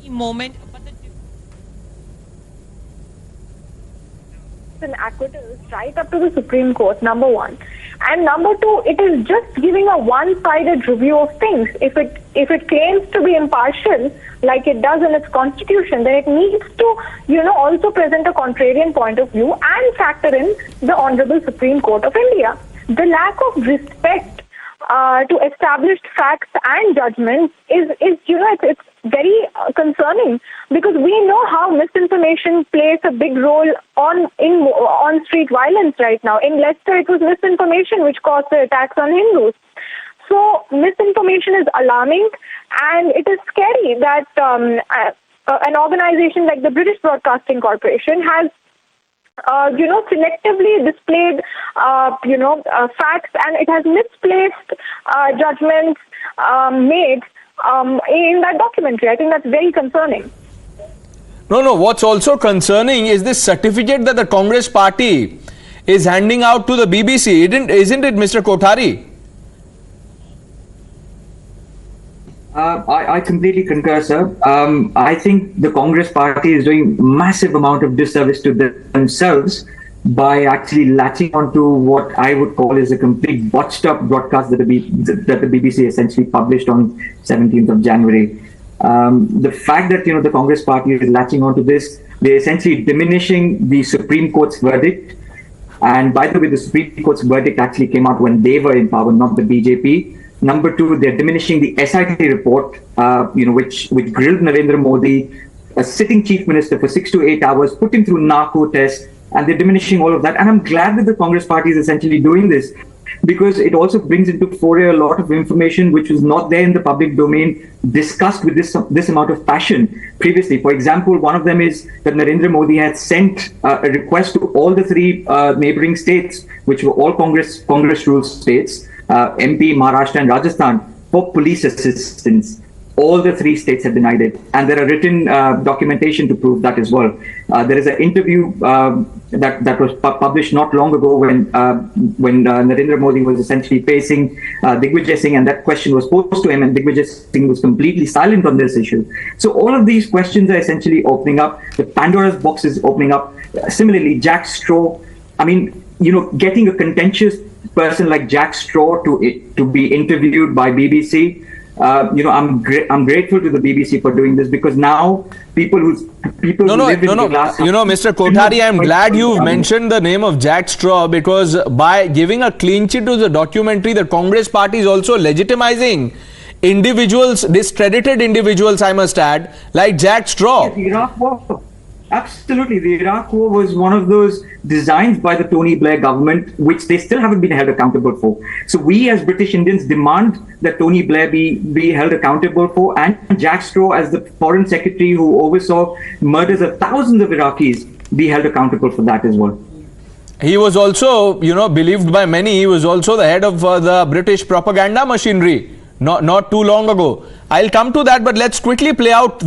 moment. And acquittals right up to the Supreme Court, number one. And number two, it is just giving a one-sided review of things. If it claims to be impartial, like it does in its constitution, then it needs to, also present a contrarian point of view and factor in the Honorable Supreme Court of India. The lack of respect to established facts and judgments is it's very concerning, because we know how misinformation plays a big role on street violence right now. In Leicester, it was misinformation which caused the attacks on Hindus. So misinformation is alarming, and it is scary that an organization like the British Broadcasting Corporation has selectively displayed, facts, and it has misplaced judgments made in that documentary. I think that's very concerning. No, what's also concerning is this certificate that the Congress party is handing out to the BBC. Isn't it, Mr. Kothari? I completely concur, sir. I think the Congress party is doing massive amount of disservice to themselves by actually latching onto what I would call is a complete botched up broadcast that the BBC essentially published on 17th of January. The fact that the Congress party is latching onto this, they're essentially diminishing the Supreme Court's verdict. And by the way, the Supreme Court's verdict actually came out when they were in power, not the BJP. Number two, they're diminishing the SIT report, which grilled Narendra Modi, a sitting chief minister, for 6 to 8 hours, put him through narco tests, and they're diminishing all of that. And I'm glad that the Congress party is essentially doing this, because it also brings into foray a lot of information which was not there in the public domain, discussed with this amount of passion previously. For example, one of them is that Narendra Modi had sent a request to all the three neighboring states, which were all Congress rule states, MP, Maharashtra and Rajasthan, for police assistance. All the three states have denied it, and there are written documentation to prove that as well. There is an interview that was published not long ago when Narendra Modi was essentially facing Digvijay Singh, and that question was posed to him, and Digvijay Singh was completely silent on this issue. So all of these questions are essentially opening up. The Pandora's box is opening up. Similarly, Jack Straw. I mean, getting a contentious person like Jack Straw to be interviewed by BBC. I'm grateful to the BBC for doing this, because now people who live in the glass. Mr. Kothari, I'm glad you mentioned the name of Jack Straw, because by giving a clean sheet to the documentary, the Congress party is also legitimizing individuals, discredited individuals, I must add, like Jack Straw. The Iraq War. Absolutely. The Iraq War was one of those designs by the Tony Blair government, which they still haven't been held accountable for. So we as British Indians demand that Tony Blair be held accountable for, and Jack Straw, as the foreign secretary who oversaw murders of thousands of Iraqis, be held accountable for that as well. He was also, believed by many, he was also the head of the British propaganda machinery not too long ago. I'll come to that, but let's quickly play out